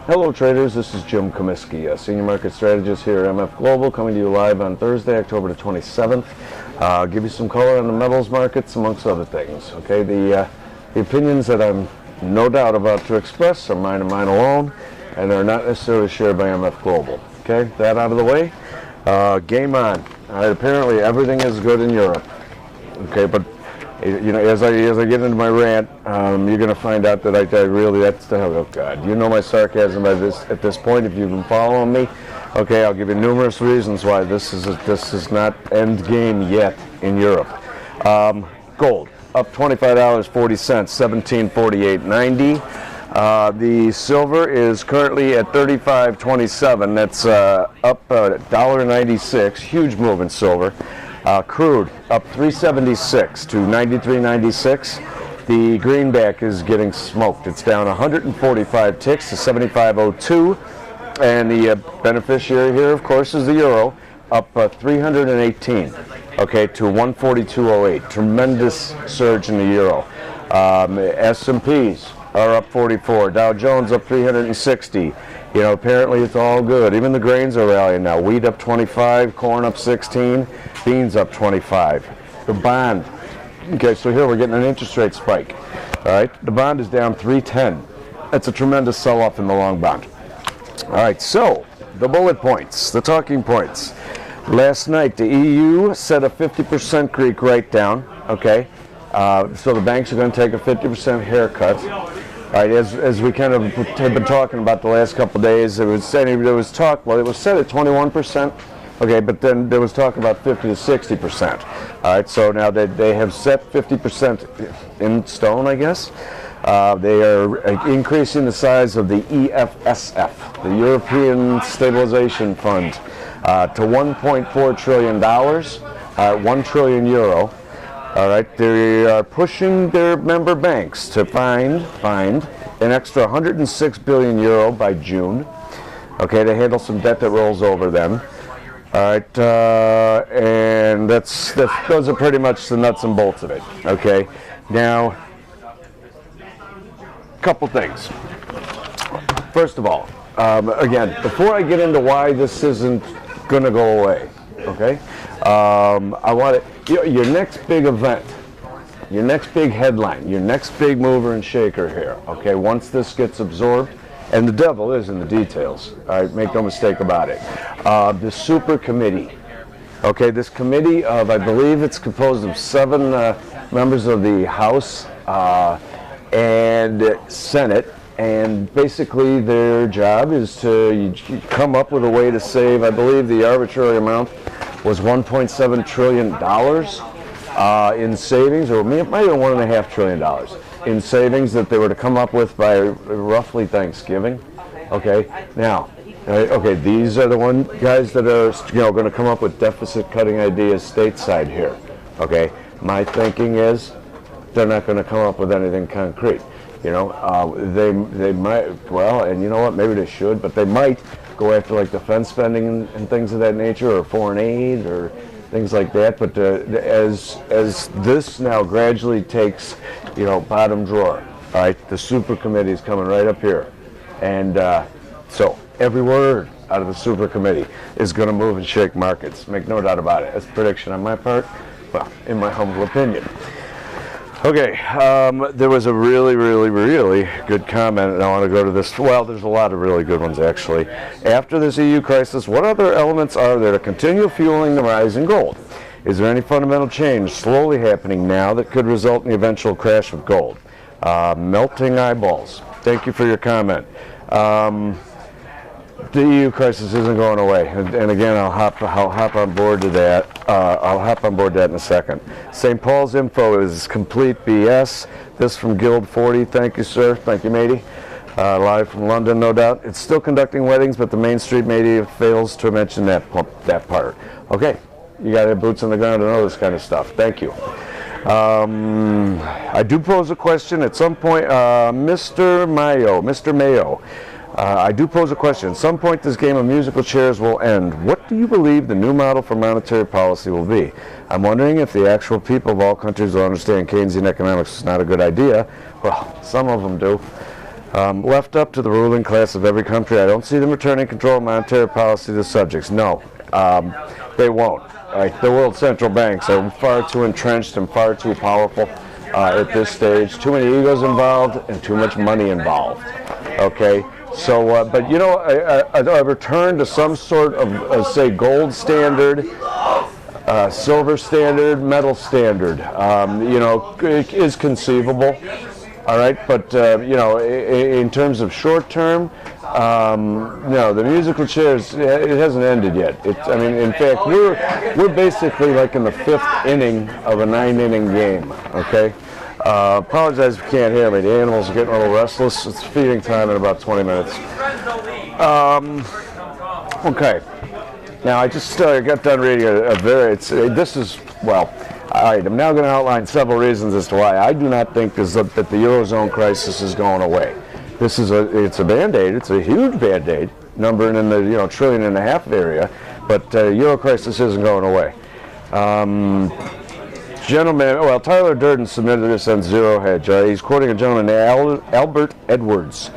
Hello traders, this is Jim Comiskey, a senior market strategist here at MF Global, coming to you live on Thursday, October the 27th. I'll give you some color on the metals markets, amongst other things. Okay, the opinions that I'm no doubt about to express are mine and mine alone, and they're not necessarily shared by MF Global. Okay, that out of the way. Game on. All right, apparently everything is good in Europe. Okay, but you know, as I get into my rant, you're going to find out that I really, that's the hell, oh God, you know my sarcasm at this point if you've been following me. Okay, I'll give you numerous reasons why this is not end game yet in Europe. Gold up $25.40, 1748.90. The silver is currently at $35.27. That's up $1.96. Huge move in silver. Crude up 376 to 93.96. The greenback is getting smoked. It's down 145 ticks to 75.02. And the beneficiary here, of course, is the euro, up 318, okay, to 142.08. Tremendous surge in the euro. S&Ps are up 44. Dow Jones up 360. You know, apparently it's all good. Even the grains are rallying now. Wheat up 25, corn up 16, beans up 25. The bond, okay, so here we're getting an interest rate spike. All right, the bond is down 310. That's a tremendous sell-off in the long bond. All right, so the bullet points, the talking points. Last night, the EU set a 50% Greek write-down, okay? So the banks are going to take a 50% haircut. All right, as we kind of have been talking about the last couple of days, it was set at 21%, okay, but then there was talk about 50 to 60%. All right, so now they have set 50% in stone, I guess. They are increasing the size of the EFSF, the European Stabilization Fund, to $1.4 trillion, 1 trillion euro. All right, they are pushing their member banks to find an extra 106 billion euro by June. Okay, to handle some debt that rolls over them. All right, and those are pretty much the nuts and bolts of it. Okay, now a couple things. First of all, again, before I get into why this isn't going to go away, okay, I want to, your next big event, your next big headline, your next big mover and shaker here, okay, once this gets absorbed, and the devil is in the details, all right, make no mistake about it, the super committee, okay, this committee of, I believe it's composed of 7 members of the House and Senate, and basically their job is to come up with a way to save, I believe the arbitrary amount was $1.7 trillion in savings, or it might have been $1.5 trillion in savings that they were to come up with by roughly Thanksgiving. Okay, now, okay, these are the guys that are going to come up with deficit cutting ideas stateside here. Okay, my thinking is they're not going to come up with anything concrete. You know, they might, well, and you know what, maybe they should, but they might go after like defense spending and things of that nature, or foreign aid or things like that. But as this now gradually takes, you know, bottom drawer, all right, the super committee is coming right up here, and so every word out of the super committee is going to move and shake markets. Make no doubt about it. That's a prediction on my part. Well, in my humble opinion. Okay, there was a really good comment, and I want to go to this. Well, there's a lot of really good ones, actually. After this EU crisis, what other elements are there to continue fueling the rise in gold? Is there any fundamental change slowly happening now that could result in the eventual crash of gold? Melting eyeballs. Thank you for your comment. The EU crisis isn't going away, and again, I'll hop on board to that. I'll hop on board that in a second. St. Paul's info is complete BS. This from Guild 40. Thank you, sir. Thank you, matey. Live from London, no doubt. It's still conducting weddings, but the Main Street media fails to mention that part. Okay, you got to have boots on the ground to know this kind of stuff. Thank you. I do pose a question at some point, Mr. Mayo. I do pose a question. At some point, this game of musical chairs will end. What do you believe the new model for monetary policy will be? I'm wondering if the actual people of all countries will understand Keynesian economics is not a good idea. Well, some of them do. Left up to the ruling class of every country, I don't see them returning control of monetary policy to the subjects. No, they won't. Right? The world central banks are far too entrenched and far too powerful at this stage. Too many egos involved and too much money involved. Okay, so but you know, a return to some sort of say gold standard, silver standard, metal standard, you know, is conceivable. All right, but you know, in terms of short term, no, the musical chairs, it hasn't ended yet. I mean, in fact, we're basically like in the 5th inning of a 9-inning game. Okay, apologize if you can't hear me. The animals are getting a little restless. It's feeding time in about 20 minutes. Okay, now I just got done reading this is, well, all right, I'm now going to outline several reasons as to why I do not think that the Eurozone crisis is going away. It's a Band-Aid. It's a huge Band-Aid, numbering in the $1.5 trillion area, but Euro crisis isn't going away. Gentleman, well, Tyler Durden submitted this on Zero Hedge. He's quoting a gentleman named Albert Edwards.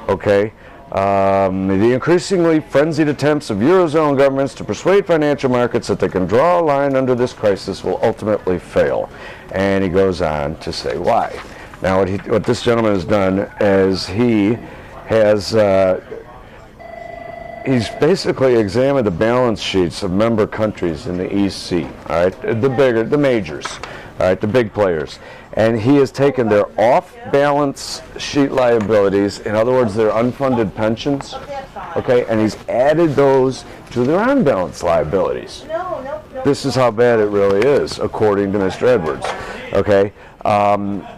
Okay. The increasingly frenzied attempts of Eurozone governments to persuade financial markets that they can draw a line under this crisis will ultimately fail. And he goes on to say why. Now, what this gentleman has done is he has he's basically examined the balance sheets of member countries in the EC. All right, the majors, all right, the big players. And he has taken their off-balance sheet liabilities, in other words, their unfunded pensions, okay, and he's added those to their on-balance liabilities. This is how bad it really is, according to Mr. Edwards, okay.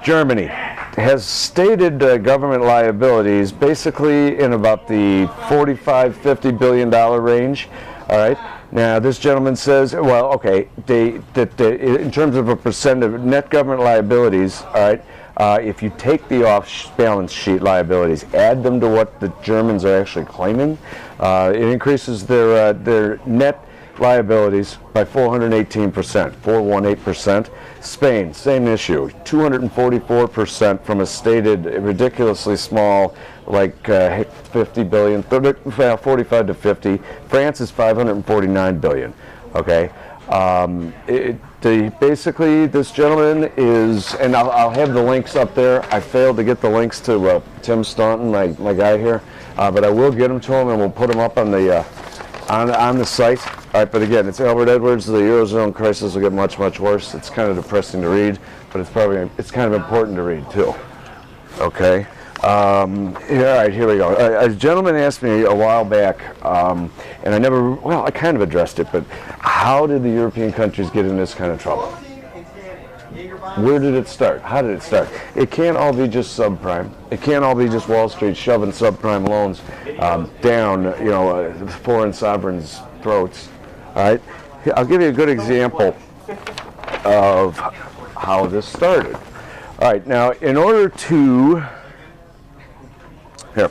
Germany has stated government liabilities basically in about the $45–50 billion range, all right. Now, this gentleman says, well, okay, in terms of a percent of net government liabilities, all right, if you take the off-balance sheet liabilities, add them to what the Germans are actually claiming, it increases their net liabilities by 418%, 418%. Spain, same issue, 244% from a stated ridiculously small, like 50 billion, 45 to 50. France is 549 billion. Okay, basically this gentleman is, and I'll have the links up there. I failed to get the links to Tim Staunton, my guy here, but I will get them to him, and we'll put them up on the site. All right, but again, it's Albert Edwards. The Eurozone crisis will get much, much worse. It's kind of depressing to read, but it's kind of important to read too. Okay. All right, here we go. A gentleman asked me a while back, and I kind of addressed it, but how did the European countries get in this kind of trouble? Where did it start? How did it start? It can't all be just subprime. It can't all be just Wall Street shoving subprime loans down, foreign sovereigns' throats. All right, I'll give you a good example of how this started. All right, now in order to here,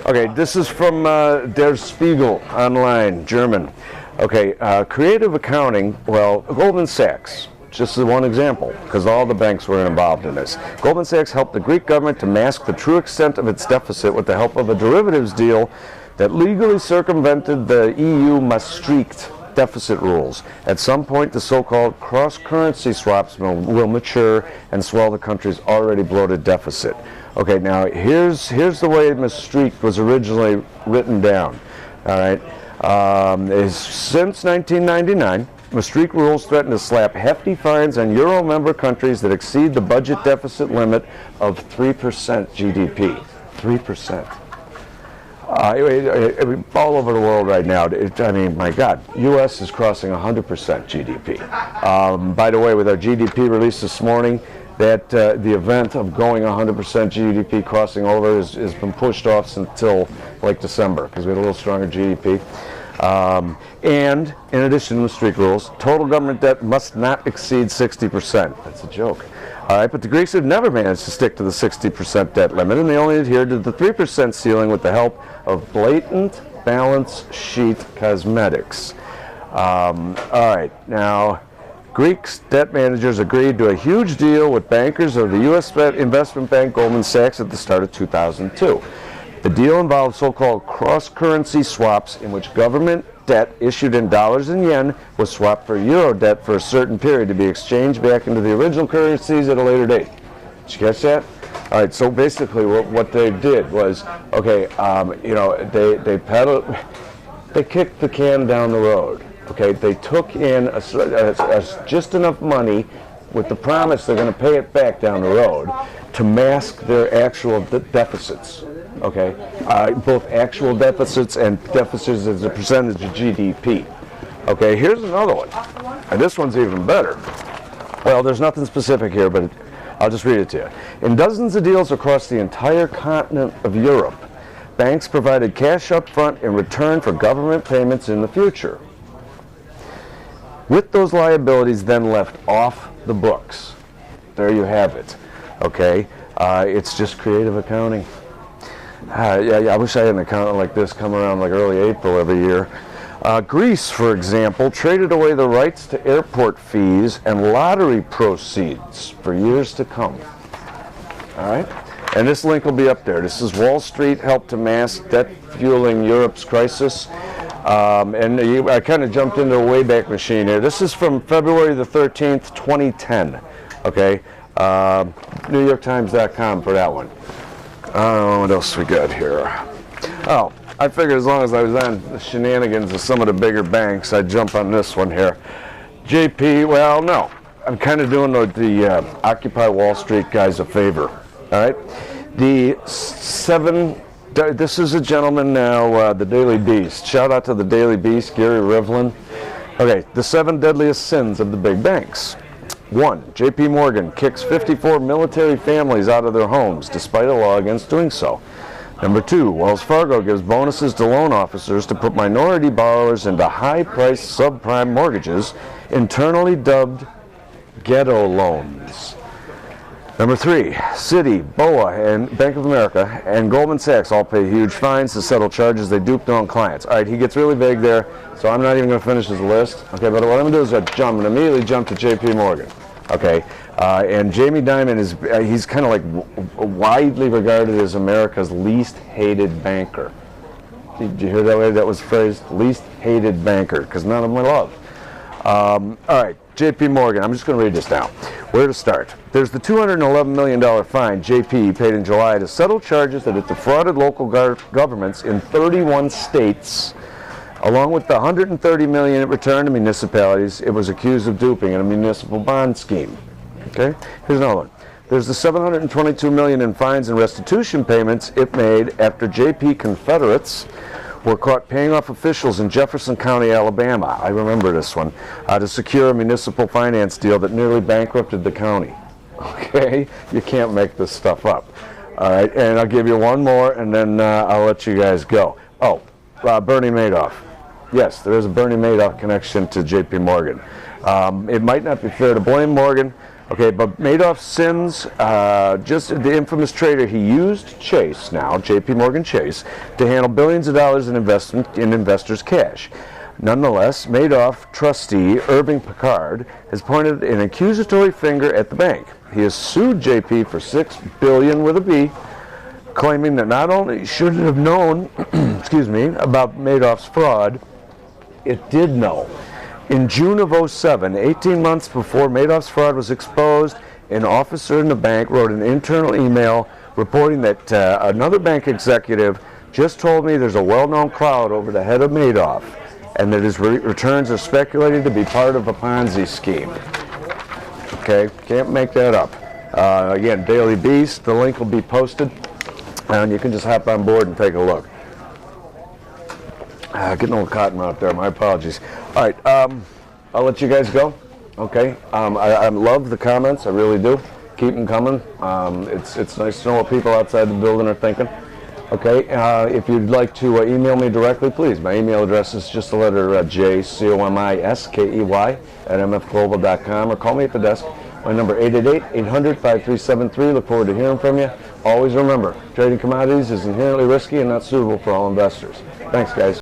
okay, this is from Der Spiegel online, German. Okay, creative accounting. Well, Goldman Sachs. Just as one example, because all the banks were involved in this. Goldman Sachs helped the Greek government to mask the true extent of its deficit with the help of a derivatives deal that legally circumvented the EU Maastricht deficit rules. At some point, the so-called cross-currency swaps will mature and swell the country's already bloated deficit. Okay, now here's the way Maastricht was originally written down. All right, since 1999. Maastricht rules threaten to slap hefty fines on Euro member countries that exceed the budget deficit limit of 3% GDP. 3%. All over the world right now, I mean, my God, U.S. is crossing 100% GDP. By the way, with our GDP release this morning, that the event of going 100% GDP crossing over has been pushed off until like December because we had a little stronger GDP. And in addition to the Maastricht rules, total government debt must not exceed 60%. That's a joke. All right, but the Greeks have never managed to stick to the 60% debt limit, and they only adhered to the 3% ceiling with the help of blatant balance sheet cosmetics. All right, now Greek debt managers agreed to a huge deal with bankers of the U.S. investment bank Goldman Sachs at the start of 2002. The deal involved so-called cross-currency swaps in which government debt issued in dollars and yen was swapped for euro debt for a certain period to be exchanged back into the original currencies at a later date. Did you catch that? All right, so basically what they did was, okay, they kicked the can down the road. Okay, they took in just enough money with the promise they're going to pay it back down the road to mask their actual deficits. Okay, both actual deficits and deficits as a percentage of GDP. Okay, here's another one, and this one's even better. Well, there's nothing specific here, but I'll just read it to you. In dozens of deals across the entire continent of Europe, banks provided cash up front in return for government payments in the future, with those liabilities then left off the books. There you have it. Okay, it's just creative accounting. I wish I had an accountant like this come around like early April every year. Greece, for example, traded away the rights to airport fees and lottery proceeds for years to come. All right? And this link will be up there. This is Wall Street helped to mask debt fueling Europe's crisis. I kind of jumped into a Wayback Machine here. This is from February the 13th, 2010. Okay? NewYorkTimes.com for that one. What else we got here? Oh, I figured as long as I was on the shenanigans of some of the bigger banks, I'd jump on this one here. JP, well, no. I'm kind of doing the Occupy Wall Street guys a favor. All right? This is a gentleman now, the Daily Beast. Shout out to the Daily Beast, Gary Rivlin. Okay, the 7 deadliest sins of the big banks. 1. JP Morgan kicks 54 military families out of their homes despite a law against doing so. Number 2, Wells Fargo gives bonuses to loan officers to put minority borrowers into high-priced subprime mortgages, internally dubbed ghetto loans. Number 3, Citi, BOA, and Bank of America and Goldman Sachs all pay huge fines to settle charges they duped their own clients. All right, he gets really vague there, so I'm not even going to finish his list. Okay, but what I'm going to do is immediately jump to JP Morgan. Okay, and Jamie Dimon he's kind of like widely regarded as America's least hated banker. Did you hear that way that was phrased? Least hated banker, because none of them I love. All right, JP Morgan, I'm just going to read this now. Where to start? There's the $211 million fine JP paid in July to settle charges that it defrauded local governments in 31 states, along with the $130 million it returned to municipalities it was accused of duping in a municipal bond scheme. Okay? Here's another one. There's the $722 million in fines and restitution payments it made after JP Confederates were caught paying off officials in Jefferson County, Alabama. I remember this one, to secure a municipal finance deal that nearly bankrupted the county. Okay? You can't make this stuff up. All right, and I'll give you one more, and then I'll let you guys go. Oh, Bernie Madoff. Yes, there is a Bernie Madoff connection to JP Morgan. It might not be fair to blame Morgan, okay, but Madoff's sins, just the infamous trader, he used Chase now, JP Morgan Chase, to handle billions of dollars in investors' cash. Nonetheless, Madoff trustee Irving Picard has pointed an accusatory finger at the bank. He has sued JP for $6 billion with a B, claiming that not only should it have known, about Madoff's fraud, it did know. In June of 2007, 18 months before Madoff's fraud was exposed, an officer in the bank wrote an internal email reporting that another bank executive just told me there's a well-known cloud over the head of Madoff and that his returns are speculated to be part of a Ponzi scheme. Okay, can't make that up. Again, Daily Beast, the link will be posted, and you can just hop on board and take a look. Getting a little cotton out there, my apologies. All right, I'll let you guys go. Okay, I love the comments, I really do. Keep them coming. It's nice to know what people outside the building are thinking. Okay, if you'd like to email me directly, please. My email address is just the letter J, COMISKEY at mfglobal.com, or call me at the desk. My number 888-800-5373. Look forward to hearing from you. Always remember, trading commodities is inherently risky and not suitable for all investors. Thanks, guys.